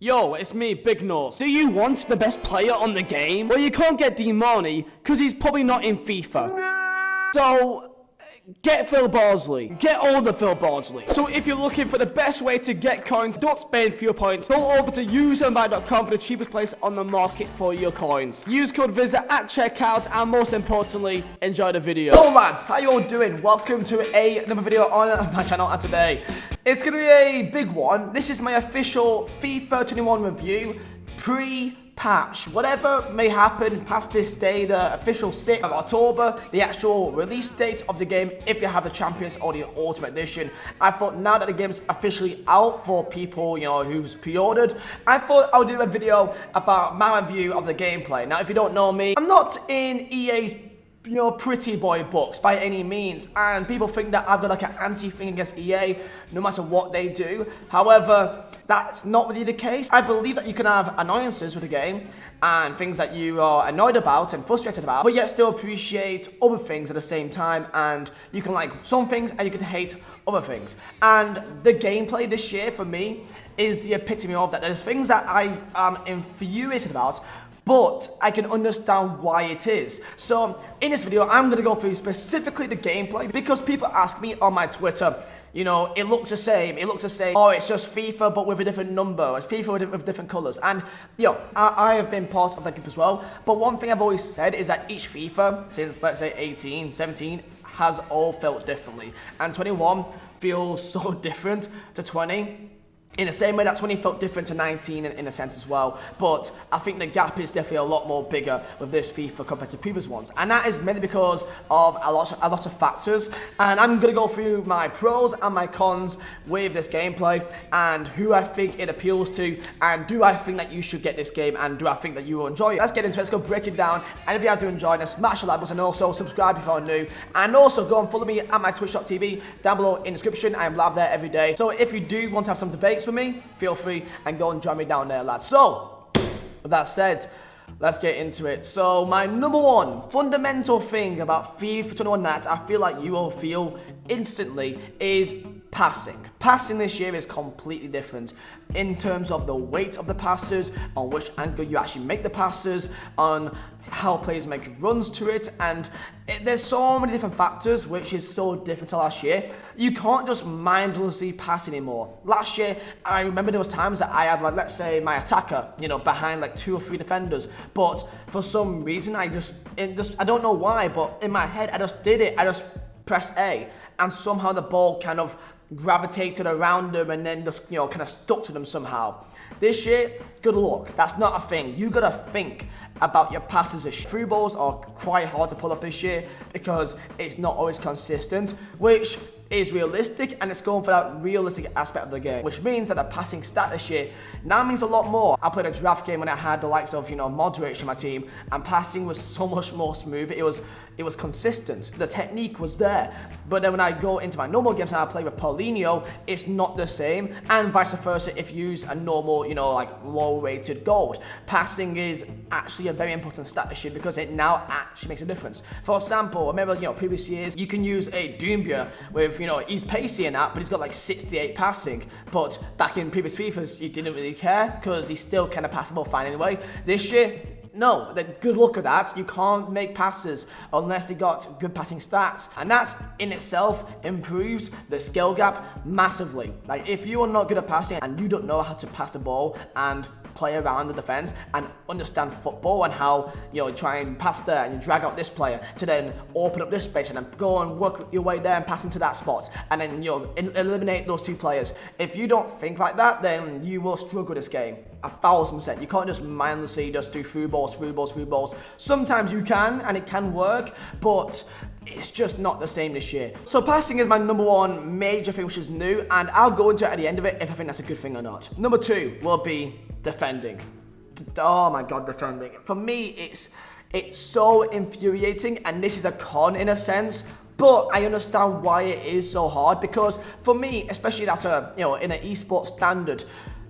Yo, it's me, Big Nose. Do you want the best player on the game? Well, you can't get D-Money, because he's probably not in FIFA. So, get Phil Bardsley. Get all the Phil Bardsley. So if you're looking for the best way to get coins, don't spend fewer points, go over to useandbuy.com for the cheapest place on the market for your coins. Use code Vizeh at checkout, and most importantly, enjoy the video. Hello lads, how you all doing? Welcome to another video on my channel, and today it's going to be a big one. This is my official FIFA 21 review, pre-patch. Whatever may happen past this day, the official 6th of October, the actual release date of the game, if you have the Champions or the Ultimate Edition. I thought now that the game's officially out for people, who's pre-ordered, I thought I would do a video about my review of the gameplay. Now, if you don't know me, I'm not in EA's pretty boy books by any means, and people think that I've got like an anti-thing against EA no matter what they do. However, that's not really the case. I believe that you can have annoyances with the game and things that you are annoyed about and frustrated about, but yet still appreciate other things at the same time, and you can like some things and you can hate other things. And the gameplay this year for me is the epitome of that. There's things that I am infuriated about, but I can understand why it is. So in this video, I'm going to go through specifically the gameplay, because people ask me on my Twitter, it looks the same, oh, it's just FIFA but with a different number, it's FIFA with different colours. And I have been part of that group as well, but one thing I've always said is that each FIFA since, let's say, 18, 17 has all felt differently, and 21 feels so different to 20, in the same way that 20 felt different to 19 in a sense as well. But I think the gap is definitely a lot more bigger with this FIFA compared to previous ones, and that is mainly because of a lot of factors. And I'm going to go through my pros and my cons with this gameplay, and who I think it appeals to, and do I think that you should get this game, and do I think that you will enjoy it. Let's get into it, let's go break it down. And if you guys do enjoy, then smash the like button, and also subscribe if you're new, and also go and follow me at my twitch.tv down below in the description. I am live there every day, so if you do want to have some debates with me, feel free and go and join me down there, lads. So, with that said, let's get into it. So, my number one fundamental thing about FIFA 21 that I feel like you will feel instantly is passing. Passing this year is completely different in terms of the weight of the passes, on which angle you actually make the passes, on how players make runs to it, and there's so many different factors which is so different to last year. You can't just mindlessly pass anymore. Last year, I remember there was times that I had, like, let's say my attacker, behind like 2 or 3 defenders, but for some reason I don't know why, but in my head I just did it. I just pressed A, and somehow the ball kind of gravitated around them and then just kind of stuck to them somehow. This year, good luck. That's not a thing. You gotta think about your passes this year. Through balls are quite hard to pull off this year because it's not always consistent, which is realistic, and it's going for that realistic aspect of the game, which means that the passing stat this year now means a lot more. I played a draft game when I had the likes of Modric in my team, and passing was so much more smooth. It was consistent. The technique was there. But then when I go into my normal games and I play with Paulinho, it's not the same, and vice versa if you use a normal, like low-rated gold. Passing is actually a very important stat this year because it now actually makes a difference. For example, I remember previous years you can use a Doumbia with he's pacey and that, but he's got like 68 passing. But back in previous FIFAs, you didn't really care because he's still kind of passable fine anyway. This year, no, good luck at that. You can't make passes unless you got good passing stats, and that in itself improves the skill gap massively. Like, if you are not good at passing and you don't know how to pass the ball and play around the defense and understand football and how try and pass there and you drag out this player to then open up this space and then go and work your way there and pass into that spot and then eliminate those 2 players. If you don't think like that, then you will struggle this game 1000%. You can't just mindlessly just do through balls. Sometimes you can, and it can work, but it's just not the same this year. So passing is my number one major thing which is new, and I'll go into it at the end of it if I think that's a good thing or not. Number 2 will be defending. Oh my god, defending. For me, it's so infuriating, and this is a con in a sense, but I understand why it is so hard, because for me, especially that's in an esports standard,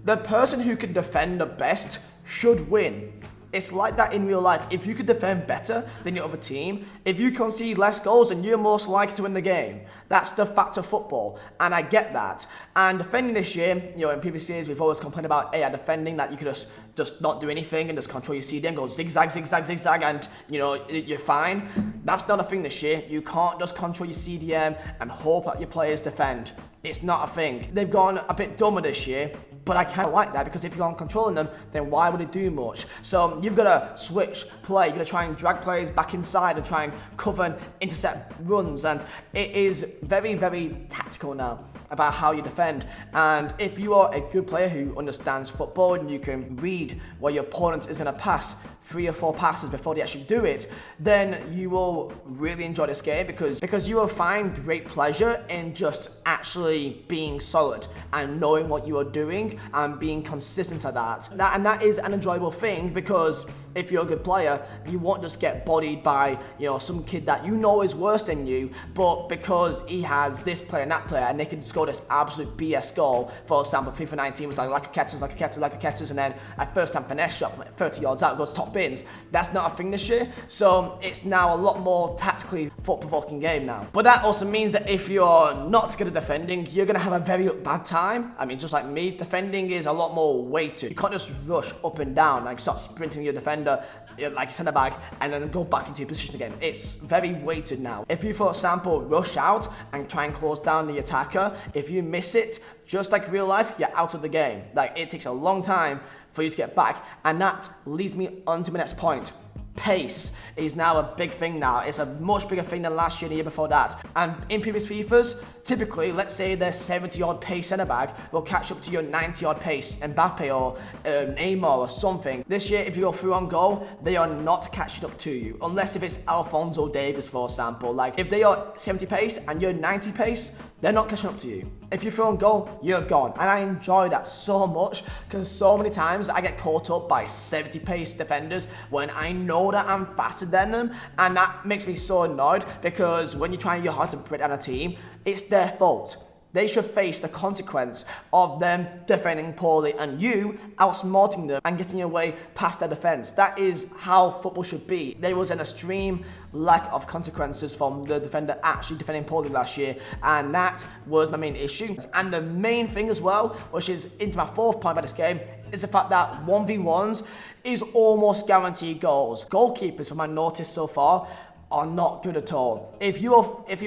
the person who can defend the best should win. It's like that in real life. If you could defend better than your other team, if you concede less goals, then you're most likely to win the game. That's the fact of football, and I get that. And defending this year, in previous years, we've always complained about defending, that you could just not do anything and just control your CDM, go zigzag, zigzag, zigzag, and you're fine. That's not a thing this year. You can't just control your CDM and hope that your players defend. It's not a thing. They've gone a bit dumber this year, but I kind of like that, because if you're controlling them, then why would it do much? So you've got to switch play. You've got to try and drag players back inside and try and cover and intercept runs. And it is very, very tactical now about how you defend. And if you are a good player who understands football and you can read where your opponent is going to pass 3 or 4 passes before they actually do it, then you will really enjoy this game, because you will find great pleasure in just actually being solid and knowing what you are doing and being consistent at that. And that is an enjoyable thing, because if you're a good player, you won't just get bodied by some kid that is worse than you, but because he has this player and that player, and they can score this absolute BS goal. For example, FIFA 19 was like a Ketters, and then a first time finesse shot from 30 yards out goes top bins. That's not a thing this year, so it's now a lot more tactically thought-provoking game now. But that also means that if you're not good at defending, you're going to have a very bad time. I mean, just like me, defending is a lot more weighted. You can't just rush up and down, like start sprinting your defender like centre back and then go back into your position again. It's very weighted now. If you, for example, rush out and try and close down the attacker, if you miss it, just like real life, you're out of the game. Like, it takes a long time for you to get back, and that leads me on to my next point. Pace is now a big thing now. It's a much bigger thing than last year and the year before that. And in previous FIFAs, typically, let's say their 70-yard pace centre-back will catch up to your 90-yard pace Mbappe or Neymar or something. This year, if you go through on goal, they are not catching up to you. Unless if it's Alphonso Davies, for example. Like, if they are 70 pace and you're 90 pace, they're not catching up to you. If you throw on goal, you're gone. And I enjoy that so much, because so many times I get caught up by 70 pace defenders when I know that I'm faster than them, and that makes me so annoyed, because when you're trying your hard to break down a team, it's their fault. They should face the consequence of them defending poorly and you outsmarting them and getting away past their defence. That is how football should be. There was an extreme lack of consequences from the defender actually defending poorly last year, and that was my main issue. And the main thing as well, which is into my 4th point about this game, is the fact that 1v1s is almost guaranteed goals. Goalkeepers, from my notice so far, are not good at all. If you're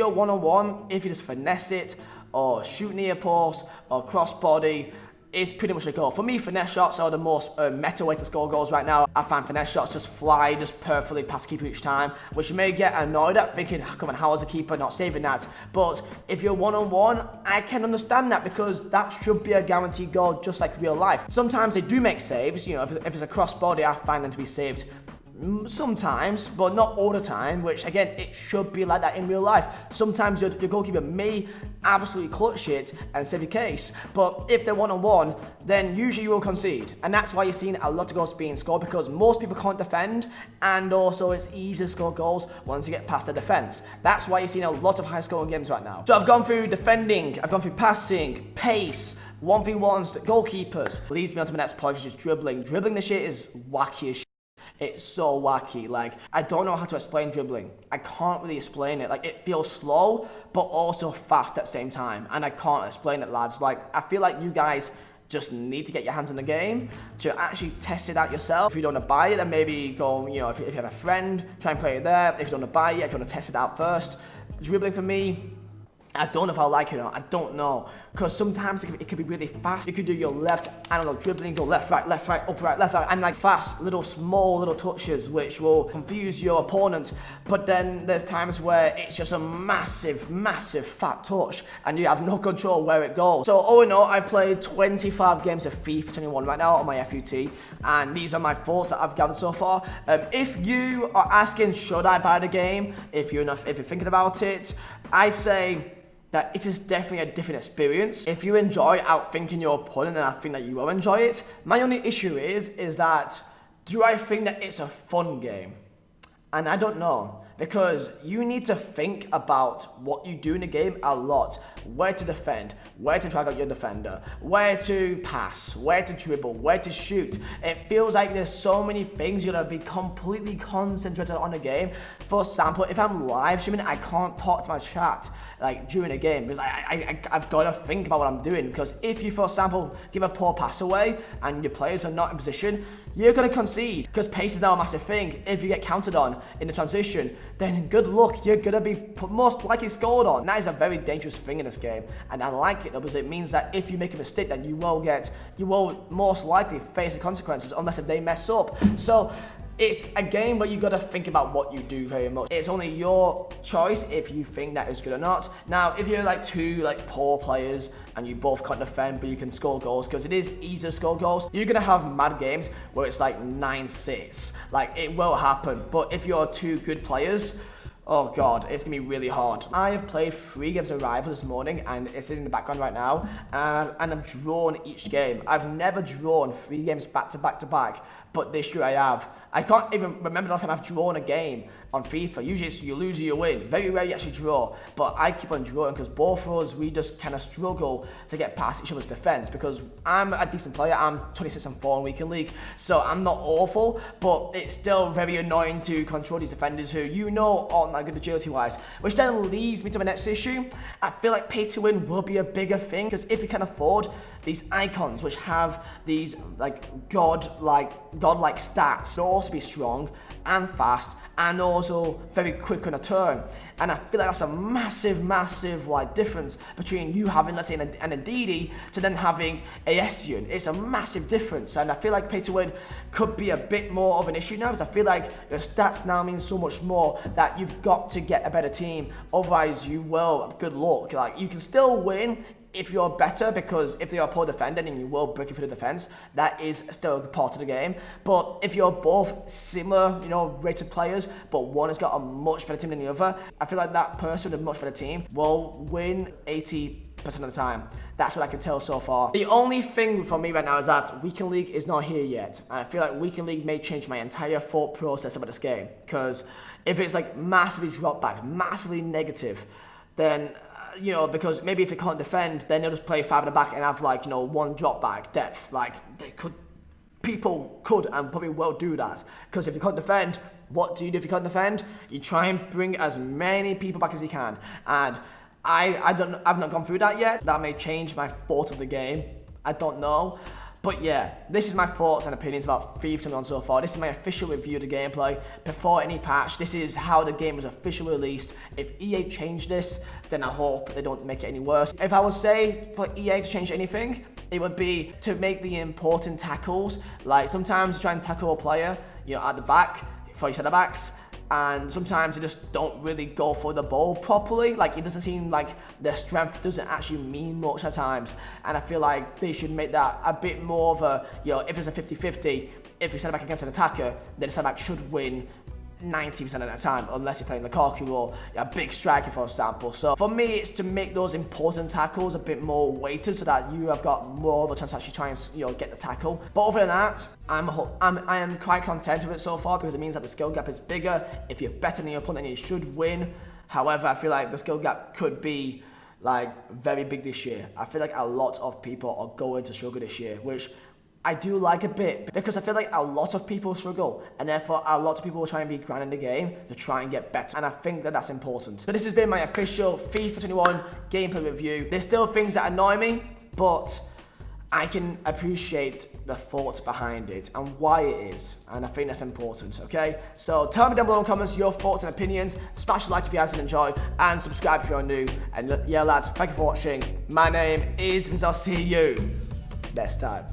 one-on-one, if you just finesse it, or shoot near post, or crossbody, it's pretty much a goal. For me, finesse shots are the most meta way to score goals right now. I find finesse shots just fly just perfectly past keeper each time, which you may get annoyed at, thinking, come on, how is the keeper not saving that? But if you're one-on-one, I can understand that, because that should be a guaranteed goal, just like real life. Sometimes they do make saves. If it's a crossbody, I find them to be saved sometimes, but not all the time, which again, it should be like that in real life. Sometimes your goalkeeper may absolutely clutch it and save your case, but if they're one-on-one, then usually you will concede. And that's why you're seeing a lot of goals being scored, because most people can't defend, and also it's easy to score goals once you get past the defense. That's why you're seeing a lot of high-scoring games right now. So I've gone through defending, I've gone through passing, pace, 1v1s, goalkeepers. Leads me on to my next point, which is dribbling. Dribbling this year is wacky as shit. It's so wacky. Like, I don't know how to explain dribbling. I can't really explain it. Like, it feels slow, but also fast at the same time. And I can't explain it, lads. Like, I feel like you guys just need to get your hands on the game to actually test it out yourself. If you don't want to buy it, then maybe go, if you have a friend, try and play it there. If you don't want to buy it, if you want to test it out first. Dribbling for me, I don't know if I like it or not. I don't know. Because sometimes it can be really fast. You could do your left analog dribbling, go left, right, up, right, left, right, and like fast, small little touches, which will confuse your opponent. But then there's times where it's just a massive, massive fat touch, and you have no control where it goes. So all in all, I've played 25 games of FIFA 21 right now on my FUT, and these are my thoughts that I've gathered so far. If you are asking, should I buy the game? If you're thinking about it, I say that it is definitely a different experience. If you enjoy outthinking your opponent, then I think that you will enjoy it. My only issue is that, do I think that it's a fun game? And I don't know, because you need to think about what you do in a game a lot. where to defend, where to drag out your defender, where to pass, where to dribble, where to shoot. It feels like there's so many things you're gonna be completely concentrated on a game. For example, if I'm live streaming, I can't talk to my chat like during a game because I've got to think about what I'm doing. Because if you, for example, give a poor pass away and your players are not in position, you're going to concede because pace is now a massive thing. If you get counted on in the transition, then good luck, you're going to be most likely scored on. That is a very dangerous thing in this game, and I like it though because it means that if you make a mistake, then you will most likely face the consequences unless if they mess up. So it's a game where you got to think about what you do very much. It's only your choice if you think that is good or not. Now, if you're like two like poor players and you both can't defend but you can score goals, because it is easy to score goals, you're gonna have mad games where it's like 9-6. Like, it will happen. But if you're two good players, oh god, it's gonna be really hard. I have played 3 games of Rival this morning, and it's in the background right now, and I've drawn each game. I've never drawn 3 games back to back to back, but this year I have. I can't even remember the last time I've drawn a game on FIFA. Usually it's you lose or you win. Very rare you actually draw, but I keep on drawing because both of us, we just kind of struggle to get past each other's defense because I'm a decent player. I'm 26-4 in Weekend League, so I'm not awful, but it's still very annoying to control these defenders who you know aren't that good agility-wise, which then leads me to my next issue. I feel like pay to win will be a bigger thing because if you can afford these icons which have these like godlike stats, they'll also be strong and fast and also very quick on a turn. And I feel like that's a massive like difference between you having, let's say, an Ndidi to then having a Essien. It's a massive difference, and I feel like pay to win could be a bit more of an issue now because I feel like your stats now mean so much more that you've got to get a better team, otherwise you will, good luck. Like, you can still win if you're better, because if you're a poor defender and you will break it through the defense, that is still a part of the game. But if you're both similar, rated players, but one has got a much better team than the other, I feel like that person with a much better team will win 80% of the time. That's what I can tell so far. The only thing for me right now is that Weekend League is not here yet. And I feel like Weekend League may change my entire thought process about this game. Because if it's like massively drop back, massively negative, then because maybe if they can't defend, then they'll just play 5 at the back and have like, 1 drop back depth. Like, people could and probably will do that. Because if you can't defend, what do you do if you can't defend? You try and bring as many people back as you can. And I've not gone through that yet. That may change my thought of the game. I don't know. But yeah, this is my thoughts and opinions about FIFA 21 so far. This is my official review of the gameplay before any patch. This is how the game was officially released. If EA changed this, then I hope they don't make it any worse. If I would say for EA to change anything, it would be to make the important tackles. Like, sometimes you try and tackle a player, at the back for your centre backs, and sometimes they just don't really go for the ball properly. Like, it doesn't seem like their strength doesn't actually mean much at times, and I feel like they should make that a bit more of a, if it's a 50-50, if you centre back against an attacker, then the centre back should win 90% of the time, unless you're playing Lukaku or a big striker, for example. So for me, it's to make those important tackles a bit more weighted so that you have got more of a chance to actually try and get the tackle. But other than that, I am quite content with it so far because it means that the skill gap is bigger. If you're better than your opponent, you should win. However, I feel like the skill gap could be like very big this year. I feel like a lot of people are going to struggle this year, which I do like a bit, because I feel like a lot of people struggle, and therefore a lot of people will try and be grinding the game to try and get better, and I think that that's important. So this has been my official FIFA 21 gameplay review. There's still things that annoy me, but I can appreciate the thoughts behind it and why it is, and I think that's important, okay? So tell me down below in the comments your thoughts and opinions, smash a like if you guys did enjoy, and subscribe if you're new, and yeah lads, thank you for watching. My name is Vizeh. I'll see you next time.